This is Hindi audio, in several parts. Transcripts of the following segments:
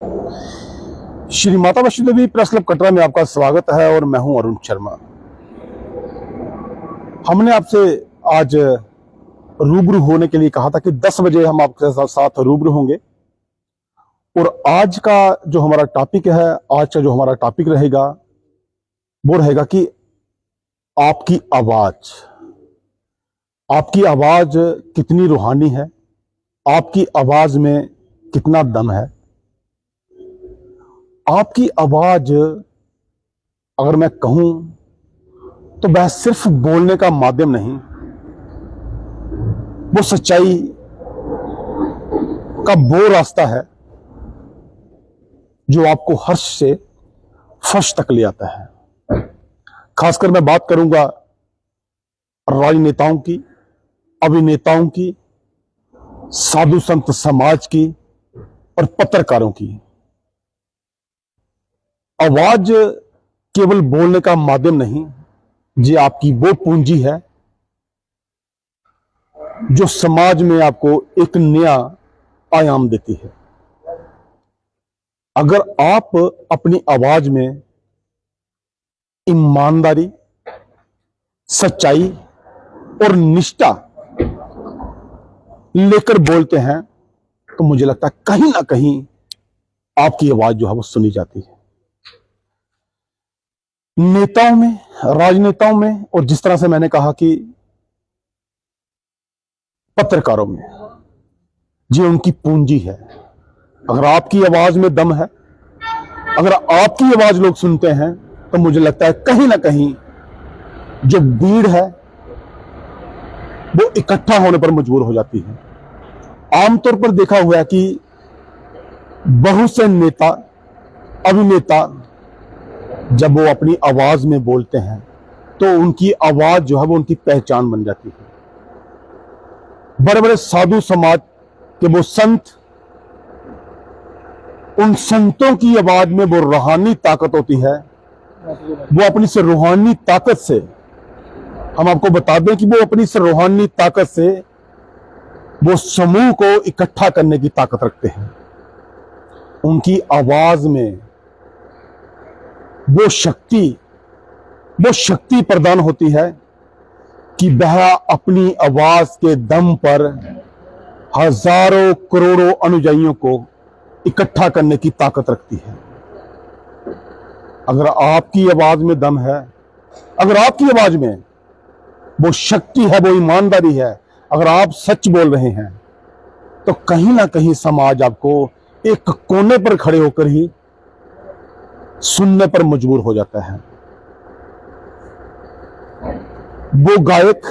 श्री माता वैष्णो देवी प्रेस क्लब कटरा में आपका स्वागत है और मैं हूं अरुण शर्मा। हमने आपसे आज रूबरू होने के लिए कहा था कि 10 बजे हम आपके साथ रूबरू होंगे और आज का जो हमारा टॉपिक है, आज का जो हमारा टॉपिक रहेगा वो रहेगा कि आपकी आवाज कितनी रूहानी है, आपकी आवाज में कितना दम है। आपकी आवाज अगर मैं कहूं तो वह सिर्फ बोलने का माध्यम नहीं, वो सच्चाई का वो रास्ता है जो आपको हर्ष से फर्श तक ले आता है। खासकर मैं बात करूंगा राजनेताओं की, अभिनेताओं की, साधु संत समाज की और पत्रकारों की। आवाज केवल बोलने का माध्यम नहीं, ये आपकी वो पूंजी है जो समाज में आपको एक नया आयाम देती है। अगर आप अपनी आवाज में ईमानदारी, सच्चाई और निष्ठा लेकर बोलते हैं तो मुझे लगता है कहीं ना कहीं आपकी आवाज जो है वो सुनी जाती है। नेताओं में, राजनेताओं में और जिस तरह से मैंने कहा कि पत्रकारों में, ये उनकी पूंजी है। अगर आपकी आवाज में दम है, अगर आपकी आवाज लोग सुनते हैं तो मुझे लगता है कहीं ना कहीं जो भीड़ है वो इकट्ठा होने पर मजबूर हो जाती है। आमतौर पर देखा हुआ है कि बहुत से नेता, अभिनेता जब वो अपनी आवाज में बोलते हैं तो उनकी आवाज जो है वो उनकी पहचान बन जाती है। बड़े बड़े साधु समाज के वो संत, उन संतों की आवाज में वो रूहानी ताकत होती है। वो अपनी से रूहानी ताकत से, हम आपको बता दें कि वो अपनी से रूहानी ताकत से वो समूह को इकट्ठा करने की ताकत रखते हैं। उनकी आवाज में वो शक्ति प्रदान होती है कि वह अपनी आवाज के दम पर हजारों करोड़ों अनुयायियों को इकट्ठा करने की ताकत रखती है। अगर आपकी आवाज में दम है, अगर आपकी आवाज में वो शक्ति है, वो ईमानदारी है, अगर आप सच बोल रहे हैं तो कहीं ना कहीं समाज आपको एक कोने पर खड़े होकर ही सुनने पर मजबूर हो जाता है। वो गायक,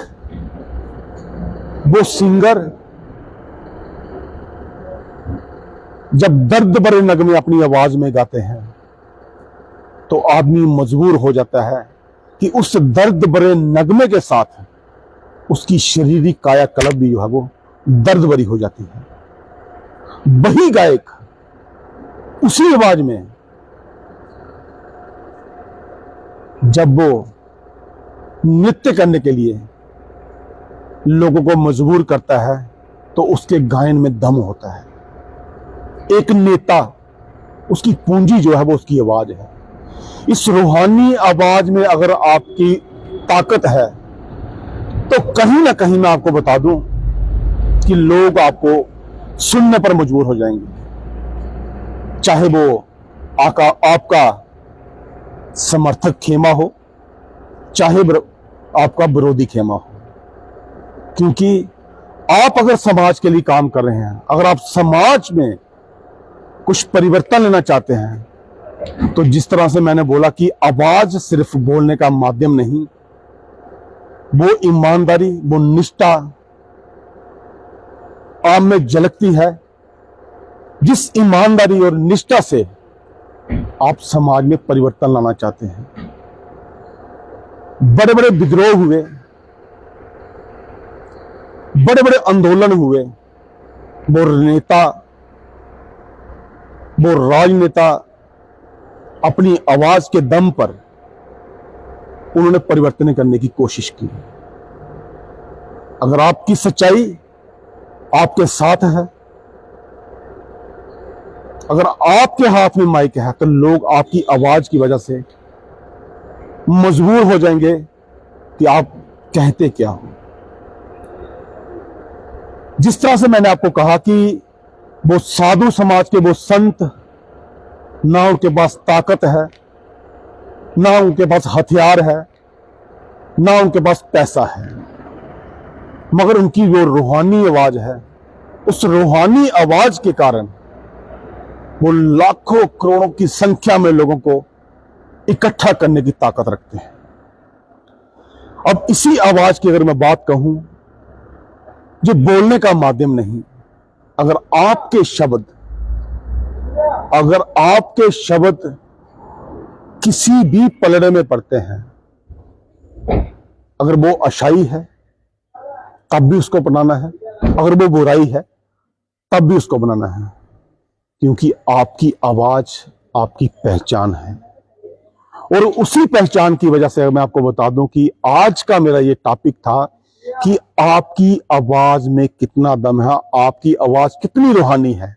वो सिंगर जब दर्द भरे नगमे अपनी आवाज में गाते हैं तो आदमी मजबूर हो जाता है कि उस दर्द भरे नगमे के साथ उसकी शारीरिक कायाकल्प भी जो है वो दर्द भरी हो जाती है। वही गायक उसी आवाज में जब वो नृत्य करने के लिए लोगों को मजबूर करता है तो उसके गायन में दम होता है। एक नेता, उसकी पूंजी जो है वो उसकी आवाज है। इस रूहानी आवाज में अगर आपकी ताकत है तो कहीं ना कहीं मैं आपको बता दूं कि लोग आपको सुनने पर मजबूर हो जाएंगे, चाहे वो आपका समर्थक खेमा हो, चाहे आपका विरोधी खेमा हो। क्योंकि आप अगर समाज के लिए काम कर रहे हैं, अगर आप समाज में कुछ परिवर्तन लेना चाहते हैं तो जिस तरह से मैंने बोला कि आवाज सिर्फ बोलने का माध्यम नहीं, वो ईमानदारी, वो निष्ठा आप में झलकती है। जिस ईमानदारी और निष्ठा से आप समाज में परिवर्तन लाना चाहते हैं। बड़े बड़े विद्रोह हुए, बड़े बड़े आंदोलन हुए, वो नेता, वो राजनेता अपनी आवाज के दम पर उन्होंने परिवर्तन करने की कोशिश की। अगर आपकी सच्चाई आपके साथ है, अगर आपके हाथ में माइक है तो लोग आपकी आवाज की वजह से मजबूर हो जाएंगे कि आप कहते क्या हो। जिस तरह से मैंने आपको कहा कि वो साधु समाज के वो संत, ना उनके पास ताकत है, ना उनके पास हथियार है, ना उनके पास पैसा है, मगर उनकी वो रूहानी आवाज है। उस रूहानी आवाज के कारण वो लाखों करोड़ों की संख्या में लोगों को इकट्ठा करने की ताकत रखते हैं। अब इसी आवाज की अगर मैं बात कहूं, जो बोलने का माध्यम नहीं, अगर आपके शब्द किसी भी पलड़े में पड़ते हैं, अगर वो अच्छाई है तब भी उसको अपनाना है, अगर वो बुराई है तब भी उसको अपनाना है, क्योंकि आपकी आवाज आपकी पहचान है। और उसी पहचान की वजह से मैं आपको बता दूं कि आज का मेरा ये टॉपिक था कि आपकी आवाज में कितना दम है, आपकी आवाज कितनी रूहानी है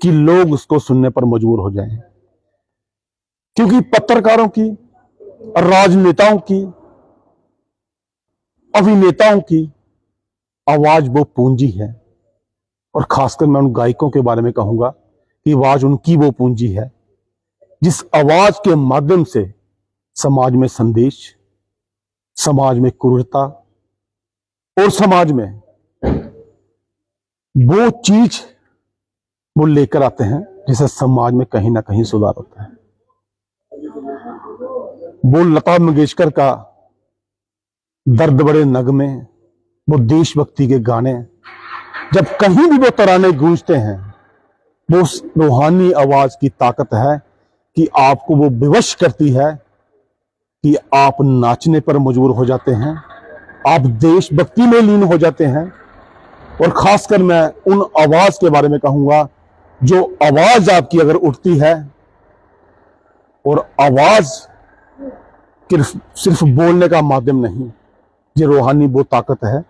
कि लोग उसको सुनने पर मजबूर हो जाएं। क्योंकि पत्रकारों की, राजनेताओं की, अभिनेताओं की आवाज वो पूंजी है, और खासकर मैं उन गायकों के बारे में कहूंगा कि आवाज उनकी वो पूंजी है जिस आवाज के माध्यम से समाज में संदेश, समाज में क्रूरता और समाज में वो चीज वो लेकर आते हैं जिससे समाज में कहीं ना कहीं सुधार होता है। वो लता मंगेशकर का दर्द भरे नगमे, वो देशभक्ति के गाने, जब कहीं भी वो तराने गूंजते हैं, वो उस रूहानी आवाज की ताकत है कि आपको वो विवश करती है कि आप नाचने पर मजबूर हो जाते हैं, आप देशभक्ति में लीन हो जाते हैं। और खासकर मैं उन आवाज के बारे में कहूंगा जो आवाज आपकी अगर उठती है, और आवाज सिर्फ बोलने का माध्यम नहीं, ये रूहानी वो ताकत है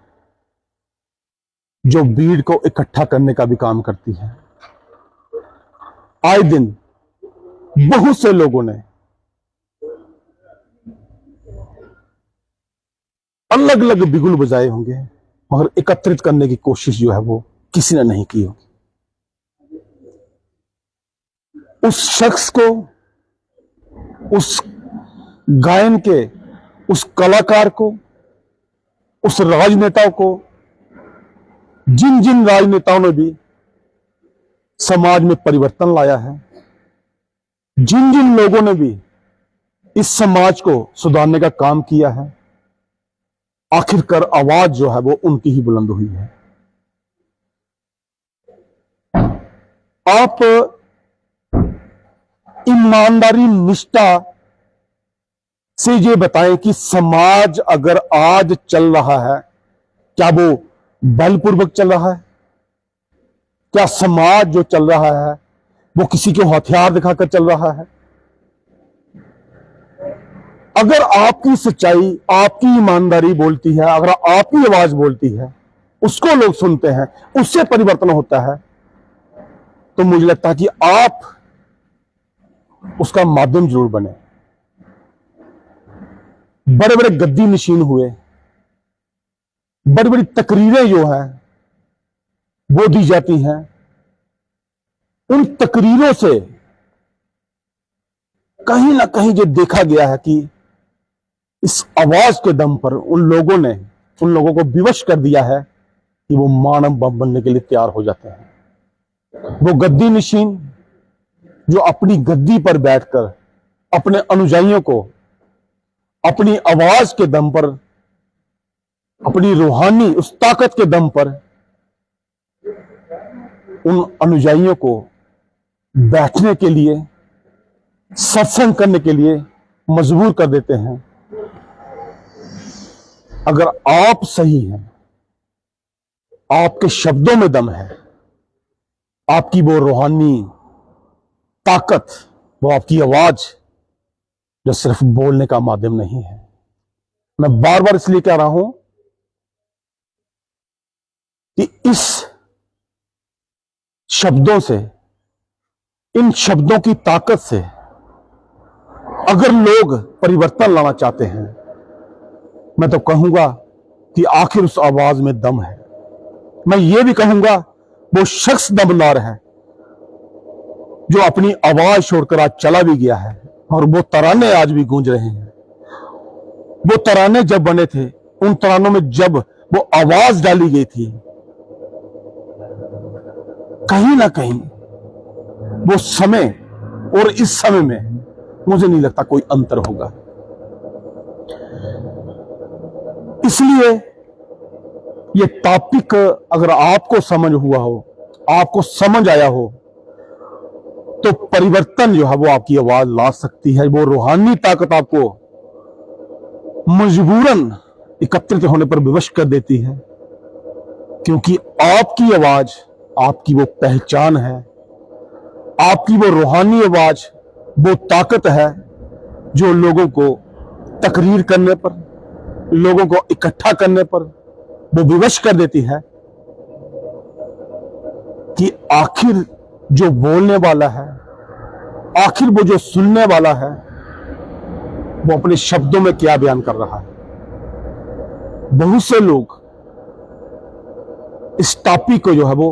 जो भीड़ को इकट्ठा करने का भी काम करती है। आए दिन बहुत से लोगों ने अलग अलग बिगुल बजाए होंगे, मगर एकत्रित करने की कोशिश जो है वो किसी ने नहीं की होगी। उस शख्स को, उस गायन के उस कलाकार को, उस राजनेता को, जिन जिन राजनेताओं ने भी समाज में परिवर्तन लाया है, जिन जिन लोगों ने भी इस समाज को सुधारने का काम किया है, आखिरकार आवाज जो है वो उनकी ही बुलंद हुई है। आप ईमानदारी, निष्ठा से ये बताएं कि समाज अगर आज चल रहा है, क्या वो बलपूर्वक चल रहा है? क्या समाज जो चल रहा है वो किसी को हथियार दिखाकर चल रहा है? अगर आपकी सच्चाई, आपकी ईमानदारी बोलती है, अगर आपकी आवाज बोलती है, उसको लोग सुनते हैं, उससे परिवर्तन होता है, तो मुझे लगता है कि आप उसका माध्यम जरूर बने। बड़े बड़े गद्दी नशीन हुए, बड़ी बड़ी तकरीरें जो हैं वो दी जाती हैं, उन तकरीरों से कहीं ना कहीं जो देखा गया है कि इस आवाज के दम पर उन लोगों को विवश कर दिया है कि वो मानव बम बनने के लिए तैयार हो जाते हैं। वो गद्दी नशीन जो अपनी गद्दी पर बैठकर अपने अनुयायियों को अपनी आवाज के दम पर, अपनी रूहानी उस ताकत के दम पर उन अनुयायियों को बैठने के लिए, सत्संग करने के लिए मजबूर कर देते हैं। अगर आप सही हैं, आपके शब्दों में दम है, आपकी वो रूहानी ताकत, वो आपकी आवाज जो सिर्फ बोलने का माध्यम नहीं है। मैं बार बार इसलिए कह रहा हूं कि इस शब्दों से, इन शब्दों की ताकत से अगर लोग परिवर्तन लाना चाहते हैं, मैं तो कहूंगा कि आखिर उस आवाज में दम है। मैं ये भी कहूंगा वो शख्स दमदार है जो अपनी आवाज छोड़कर आज चला भी गया है, और वो तराने आज भी गूंज रहे हैं। वो तराने जब बने थे, उन तरानों में जब वो आवाज डाली गई थी, कहीं ना कहीं वो समय और इस समय में मुझे नहीं लगता कोई अंतर होगा। इसलिए ये टॉपिक अगर आपको समझ हुआ हो, आपको समझ आया हो, तो परिवर्तन जो है वो आपकी आवाज ला सकती है। वो रूहानी ताकत आपको मजबूरन एकत्रित होने पर विवश कर देती है, क्योंकि आपकी आवाज आपकी वो पहचान है, आपकी वो रूहानी आवाज वो ताकत है जो लोगों को तकरीर करने पर, लोगों को इकट्ठा करने पर वो विवश कर देती है कि आखिर जो बोलने वाला है, आखिर वो जो सुनने वाला है, वो अपने शब्दों में क्या बयान कर रहा है। बहुत से लोग इस टॉपिक को जो है वो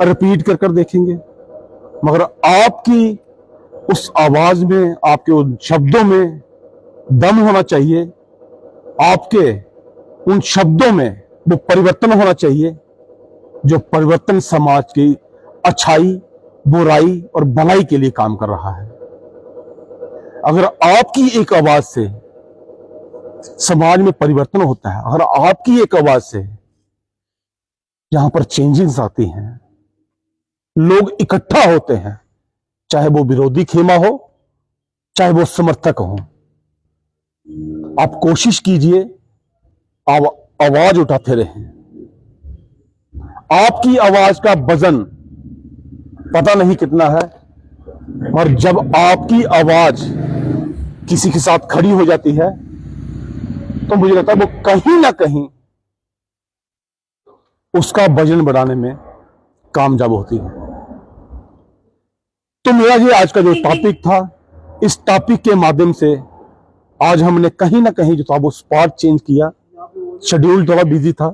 रिपीट कर देखेंगे, मगर आपकी उस आवाज में, आपके उन शब्दों में दम होना चाहिए। आपके उन शब्दों में वो परिवर्तन होना चाहिए जो परिवर्तन समाज की अच्छाई, बुराई और भलाई के लिए काम कर रहा है। अगर आपकी एक आवाज से समाज में परिवर्तन होता है, अगर आपकी एक आवाज से यहां पर चेंजेस आती हैं, लोग इकट्ठा होते हैं, चाहे वो विरोधी खेमा हो, चाहे वो समर्थक हो, आप कोशिश कीजिए, आप आवाज उठाते रहें। आपकी आवाज का वजन पता नहीं कितना है, और जब आपकी आवाज किसी के साथ खड़ी हो जाती है तो मुझे लगता है वो कहीं ना कहीं उसका वजन बढ़ाने में कामयाब होती है। तो मेरा ये आज का जो टॉपिक था, इस टॉपिक के माध्यम से आज हमने कहीं ना कहीं जो था वो स्पॉट चेंज किया। शेड्यूल थोड़ा बिजी था,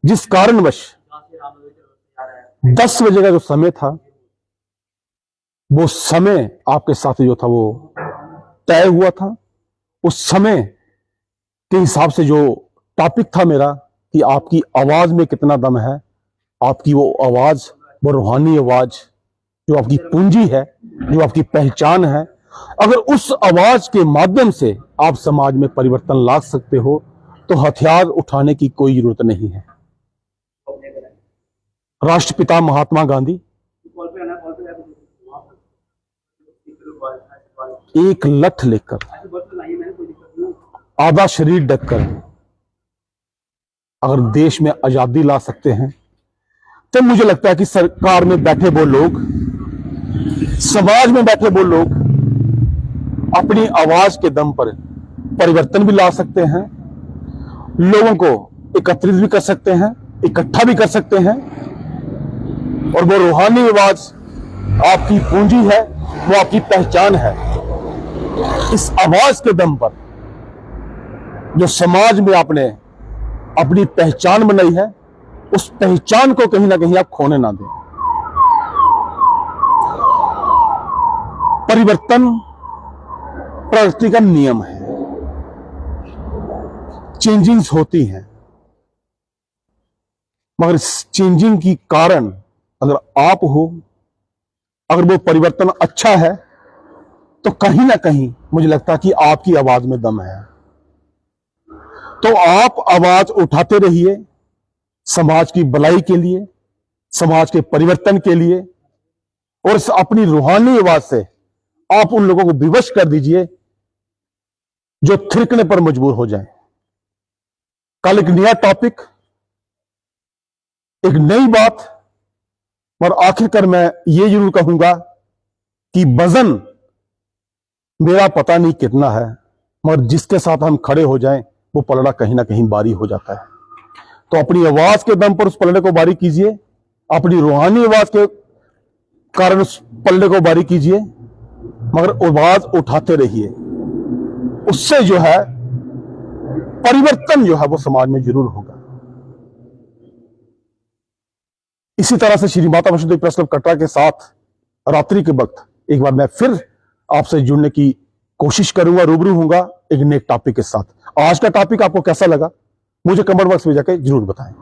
जिस कारणवश 10 बजे का जो समय था, वो समय आपके साथ जो था वो तय हुआ था। उस समय के हिसाब से जो टॉपिक था मेरा कि आपकी आवाज में कितना दम है, आपकी वो आवाज, वो रूहानी आवाज जो आपकी पूंजी है, जो आपकी पहचान है, अगर उस आवाज के माध्यम से आप समाज में परिवर्तन ला सकते हो तो हथियार उठाने की कोई जरूरत नहीं है। राष्ट्रपिता महात्मा गांधी एक लठ लेकर, आधा शरीर ढककर अगर देश में आजादी ला सकते हैं, तो मुझे लगता है कि सरकार में बैठे वो लोग, समाज में बैठे वो लोग अपनी आवाज के दम पर परिवर्तन भी ला सकते हैं, लोगों को एकत्रित भी कर सकते हैं, इकट्ठा भी कर सकते हैं। और वो रूहानी आवाज आपकी पूंजी है, वो आपकी पहचान है। इस आवाज के दम पर जो समाज में आपने अपनी पहचान बनाई है, उस पहचान को कहीं ना कहीं आप खोने ना दें। परिवर्तन प्रकृति का नियम है, चेंजिंग्स होती हैं, मगर इस चेंजिंग की कारण अगर आप हो, अगर वो परिवर्तन अच्छा है, तो कहीं ना कहीं मुझे लगता है कि आपकी आवाज में दम है। तो आप आवाज उठाते रहिए समाज की भलाई के लिए, समाज के परिवर्तन के लिए, और इस अपनी रूहानी आवाज से आप उन लोगों को विवश कर दीजिए जो थिरकने पर मजबूर हो जाएं। कल एक नया टॉपिक, एक नई बात, और आखिरकार मैं ये जरूर कहूंगा कि वजन मेरा पता नहीं कितना है, मगर जिसके साथ हम खड़े हो जाएं वो पलड़ा कहीं ना कहीं भारी हो जाता है। तो अपनी आवाज के दम पर उस पलड़े को भारी कीजिए, अपनी रूहानी आवाज के कारण उस पल्ले को भारी कीजिए, मगर आवाज उठाते रहिए। उससे जो है परिवर्तन जो है वो समाज में जरूर होगा। इसी तरह से श्री माता वैष्णो देवी प्रेस क्लब कटरा के साथ रात्रि के वक्त एक बार मैं फिर आपसे जुड़ने की कोशिश करूंगा, रूबरू होऊंगा एक नए टॉपिक के साथ। आज का टॉपिक आपको कैसा लगा मुझे कमेंट बॉक्स में जाकर जरूर बताएं।